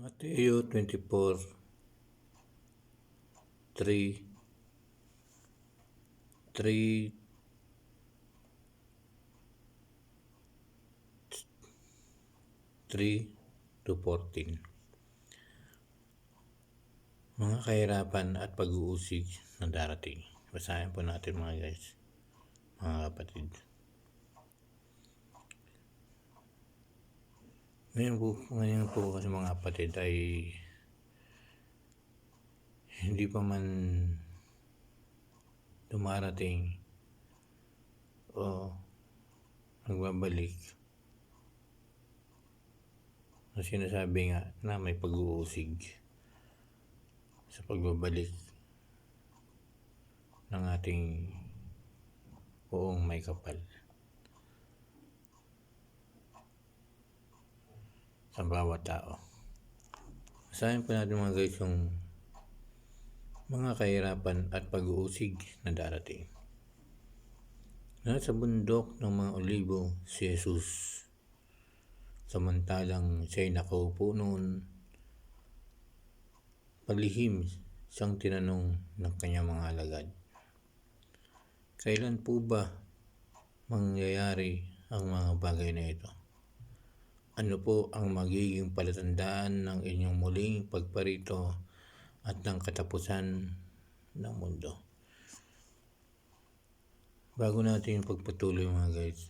Mateo 24, 3, 3, 3 to 14. Mga kahirapan at pag-uusig na darating. Basahin po natin mga guys, mga kapatid. Ngayon po kasi mga kapatid ay hindi pa man dumarating o nagbabalik na sinasabi nga na may pag-uusig sa pagbabalik ng ating poong may kapal sa bawat tao. Basahin po natin mga guys yung mga kahirapan at pag-uusig na darating. Nasa bundok ng mga olibo si Jesus, samantalang siya'y nakaupo noon. Palihim siyang tinanong ng kanyang mga alagad, "Kailan po ba mangyayari ang mga bagay na ito? Ano po ang magiging palatandaan ng inyong muling pagparito at ng katapusan ng mundo?" Bago natin yung pagpatuloy mga guys,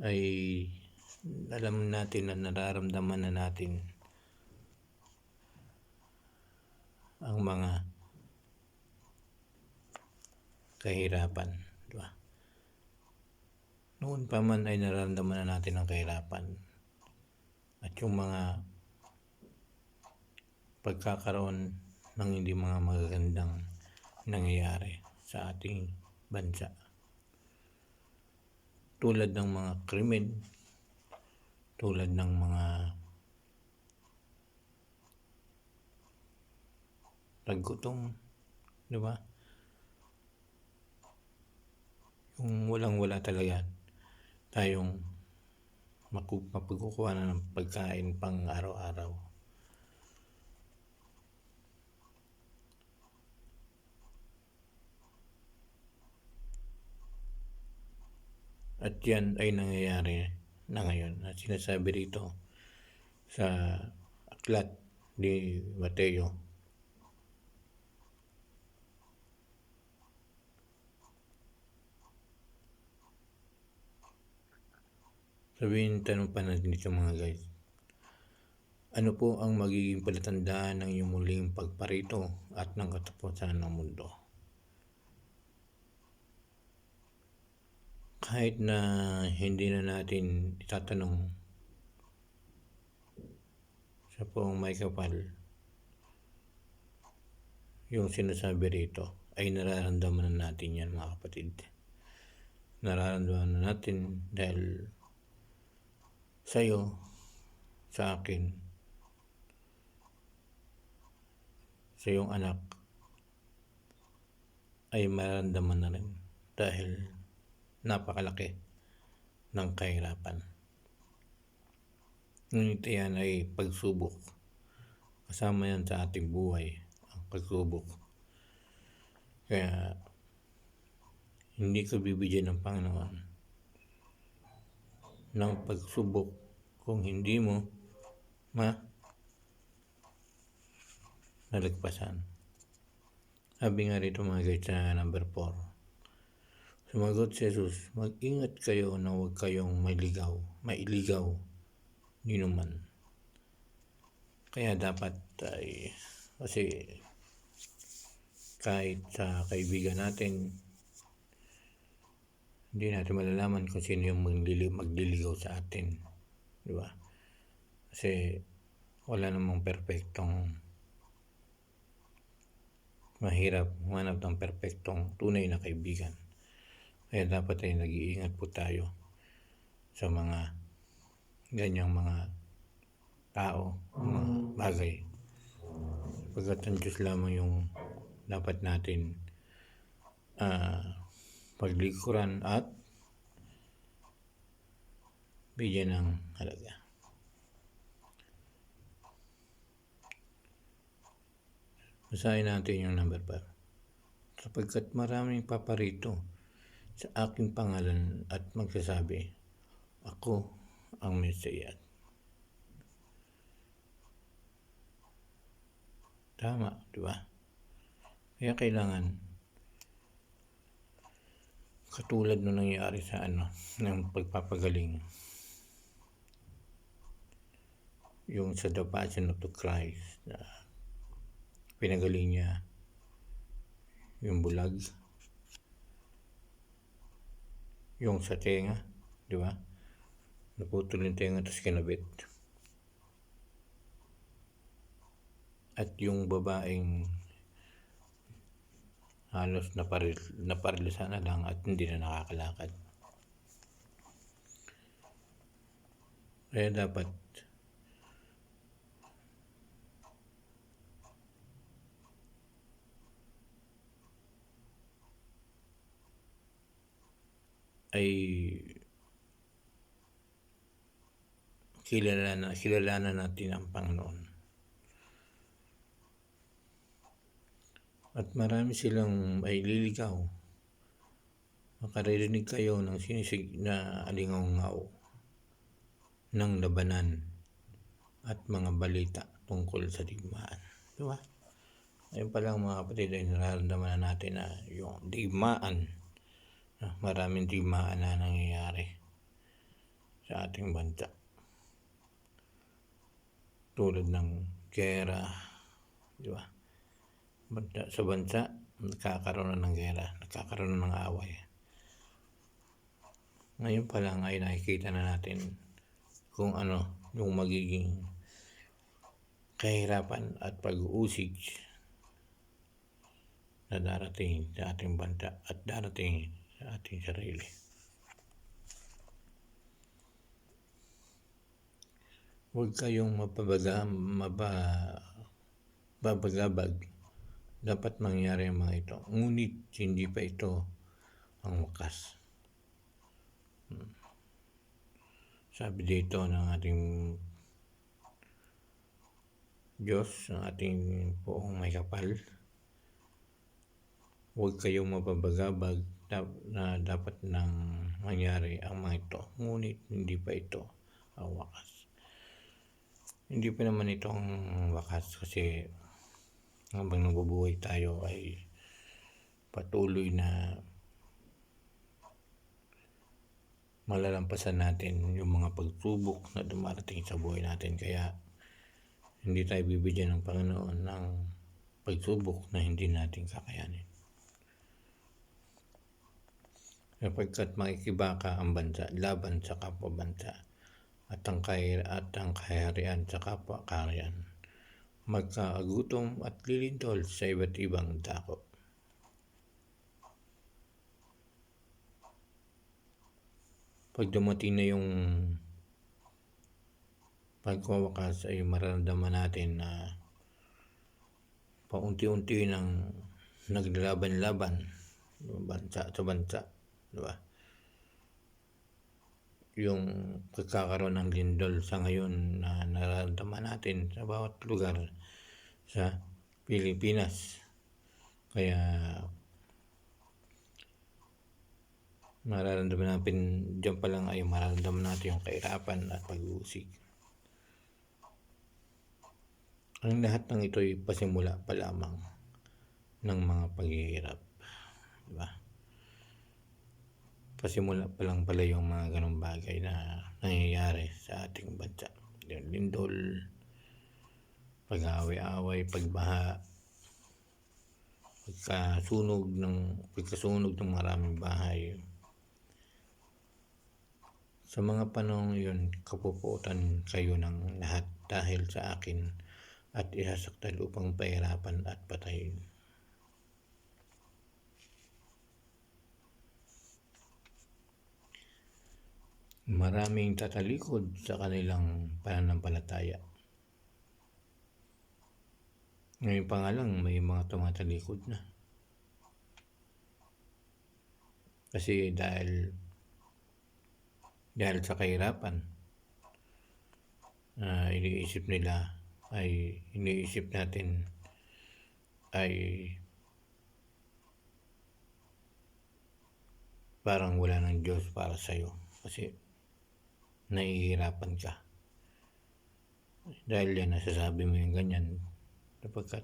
ay alam natin na nararamdaman na natin ang mga kahirapan, di ba? Noon pa man ay nararamdaman na natin ang kahirapan at yung mga pagkakaroon ng hindi mga magagandang nangyayari sa ating bansa. Tulad ng mga krimen, tulad ng mga paggutom, di ba? Yung walang-wala talaga tayong mapagkukuha na ng pagkain pang araw-araw. At yan ay nangyayari na ngayon at sinasabi rito sa aklat ni Mateo. Tanong pa natin dito mga guys. Ano po ang magiging palatandaan ng iyong muling pagparito at ng katapusan ng mundo? Kahit na hindi na natin itatanong sa poong may kapal, yung sinasabi rito ay nararamdaman na natin yan mga kapatid. Nararamdaman na natin dahil sa'yo, sa akin, sa iyong anak ay mararamdaman na rin dahil napakalaki ng kahirapan. Ngunit yan ay pagsubok. Kasama yan sa ating buhay, ang pagsubok. Kaya hindi ka bibigyan ng Panginoon ng pagsubok kung hindi mo nalagpasan. Sabi nga rito mga guys sa number 4. Sumagot si Jesus, "Mag-ingat kayo na huwag kayong mailigaw ni naman." Kaya dapat ay, kasi kahit sa kaibigan natin, hindi natin malalaman kung sino yung magliligaw sa atin, di ba? Kasi wala namang mahirap humanap ng perpektong tunay na kaibigan. Kaya dapat ay nag-iingat po tayo sa mga ganyang mga tao, mga bagay. Pagkat ang Diyos lamang yung dapat natin paglikuran at bigyan ng halaga. Basahin natin yung number 5. Sapagkat maraming paparito sa aking pangalan at magsasabi, ako ang Mesiyas. Tama, di ba? Kaya kailangan katulad nung nangyari sa ng pagpapagaling, yung sa The Passion of the Christ, na pinagaling niya yung bulag, yung sa tenga, di ba? Naputol yung tenga tapos kinabit. At yung babaeng halos naparalisa na lang at hindi na nakakalakad. Kaya dapat ay kilalanan natin ang Panginoon. At marami silang ay liligaw. Makaririnig kayo ng sinisig na alingaw-ngaw ng labanan at mga balita tungkol sa digmaan. Diba? Ayun pa lang mga kapatid ay nararamdaman na natin na yung digmaan, maraming digmaan na nangyayari sa ating bansa. Tulad ng gera, di ba? Sa bansa, nagkakaroon na ng gera, nagkakaroon na ng away. Ngayon pa lang ay nakikita na natin kung ano yung magiging kahirapan at pag-uusig na darating sa ating bansa at darating sa ating sarili. Huwag kayong mababagabag. Dapat mangyari ang mga ito. Ngunit hindi pa ito ang wakas. Sabi dito ng ating Diyos, ng ating Poong may kapal, huwag kayong mababagabag na dapat nang mangyari ang mga ito. Ngunit hindi pa ito ang wakas. Hindi pa naman ito ang wakas kasi habang nabubuhay tayo ay patuloy na malalampasan natin yung mga pagsubok na dumarating sa buhay natin. Kaya hindi tayo bibigyan ng Panginoon ng pagsubok na hindi natin kakayanin. Sapagkat makikibaka ang bansa laban sa kapwa bansa at ang kaharian sa kapwa kaharian. Magkaagutom at lilintol sa iba't ibang dako. Pag dumating na yung pagwawakas ay mararamdaman natin na paunti-unti nang naglalaban-laban bansa sa bansa, di ba? Yung pagkakaroon ng lindol sa ngayon na nararamdaman natin sa bawat lugar sa Pilipinas. Kaya mararamdaman natin, dyan pa lang ay mararamdaman natin yung kahirapan at pag-uusig. Ang lahat ng ito ay pasimula pa lamang ng mga paghihirap. Diba? Pasimula pa lang pala yung mga ganong bagay na nangyayari sa ating bansa. Yung lindol, pag-aaway-aaway, pagbaha, pagkasunog ng maraming bahay. Sa mga panahon yun, kapuputan kayo ng lahat dahil sa akin at isasaktal upang pahirapan at patayin. Maraming tatalikod sa kanilang pananampalataya. Ngayon pa nga lang may mga tumatalikod na. Kasi dahil sa kahirapan iniisip natin ay parang wala ng Diyos para sa'yo kasi nahihirapan ka. Dahil yan, nasasabi mo yung ganyan sapagkat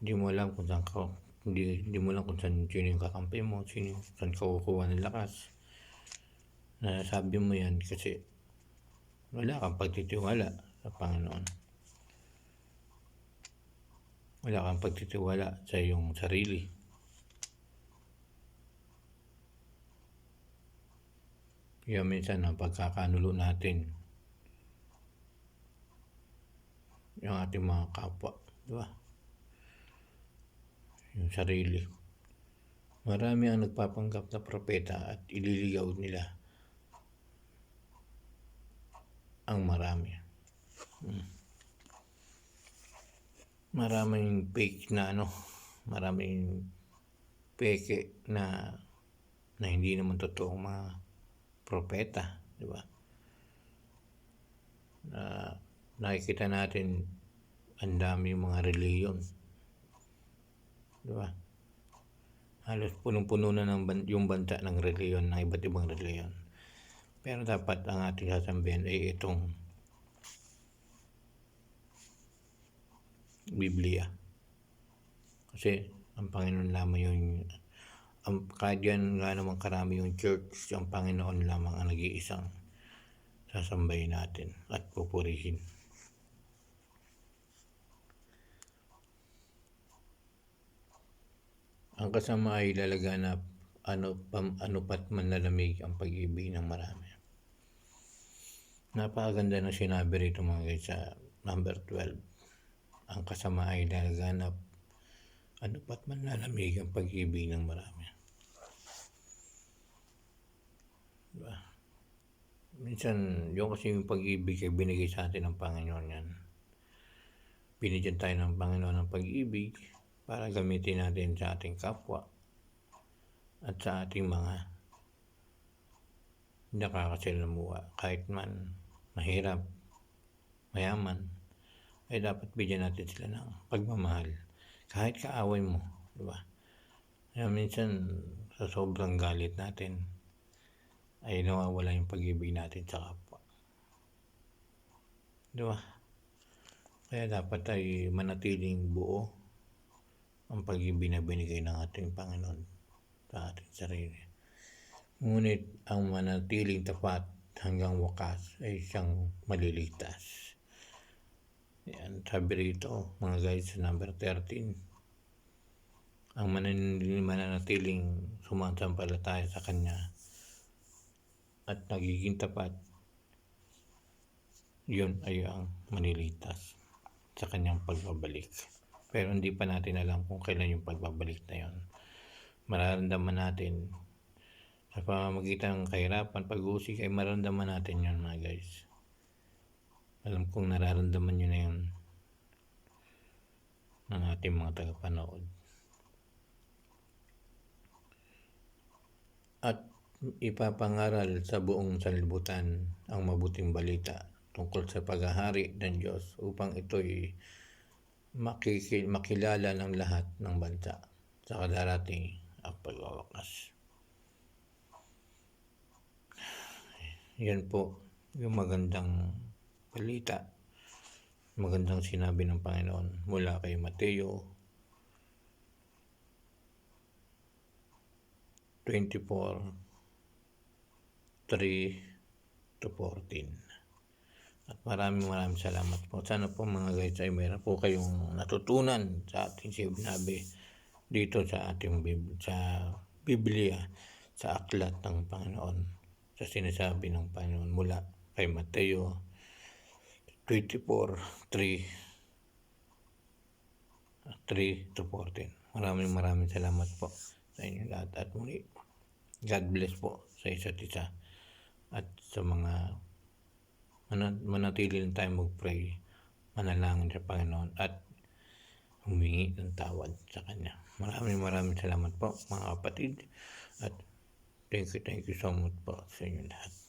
hindi mo alam kung saan ka, hindi mo alam kung sino yung kakampi mo, saan ka kukuha ng lakas. Nasasabi mo yan kasi wala kang pagtitiwala sa Panginoon. Wala kang pagtitiwala sa iyong sarili. Kaya minsan ang pagkakanulo natin yung ating mga kapwa, di ba? Yung sarili. Marami ang nagpapanggap na propeta at ililigaw nila ang marami. Maraming fake na maraming peke na hindi naman totoong mga propeta, di ba? Nakikita natin ang dami mga reliyon, di ba? Halos punong-puno na yung bansa ng reliyon, ng iba't ibang reliyon. Pero dapat ang ating sasabihin ay itong Biblia. Kasi ang Panginoon lamang yung kahit yan nga naman karami yung church, ang Panginoon lamang ang nag-iisang sasambahin natin at pupurihin. Ang kasama ay lalaganap, ano pat manlalamig ang pag-ibig ng marami. Napakaganda na sinabi rito mga guys sa number 12. Ang kasama ay lalaganap, ano pat manlalamig ang pag-ibig ng marami. Diba? Minsan, yung kasi yung pag-ibig ay binigay sa atin ng Panginoon yan. Binigyan tayo ng Panginoon ng pag-ibig para gamitin natin sa ating kapwa at sa ating mga nakakasalamuha. Kahit man mahirap, mayaman, ay dapat bigyan natin sila ng pagmamahal. Kahit kaaway mo, di ba? Kaya minsan, sa sobrang galit natin, ay nawawala yung pag-ibig natin sa kapwa. Di ba? Kaya dapat ay manatiling buo ang pag-ibig na binigay ng ating Panginoon sa ating sarili. Ngunit ang manatiling tapat hanggang wakas ay siyang maliligtas. Yan, sabi rito mga guys sa number 13. Ang mananatiling sumasampalataya sa Kanya at nagiging tapat, yun ay ang maniligtas sa Kanyang pagbabalik. Pero hindi pa natin alam kung kailan yung pagbabalik na yun. Mararamdaman natin sa pamamagitan ng kahirapan, pag-uusig ay mararamdaman natin yun mga guys. Alam kong nararamdaman nyo na yun ng ating mga tagapanood. At ipapangaral sa buong sanlibutan ang mabuting balita tungkol sa paghahari ng Diyos upang ito'y makilala ng lahat ng bansa sa kadarating ang pagwawakas. Yan po yung magandang balita, magandang sinabi ng Panginoon mula kay Mateo 24:3-14. At maraming salamat po. Sana po mga guys ay mayroon po kayong natutunan sa ating sinabi dito sa ating sa Biblia, sa aklat ng Panginoon, sa sinasabi ng Panginoon mula kay Mateo 24:3-14. Maraming salamat po sa inyo lahat at muli God bless po sa isa't isa at sa mga manatili lang tayo mag-pray, manalangin sa Panginoon at humingi ng tawad sa Kanya. Maraming salamat po mga kapatid at thank you so much po sa inyo lahat.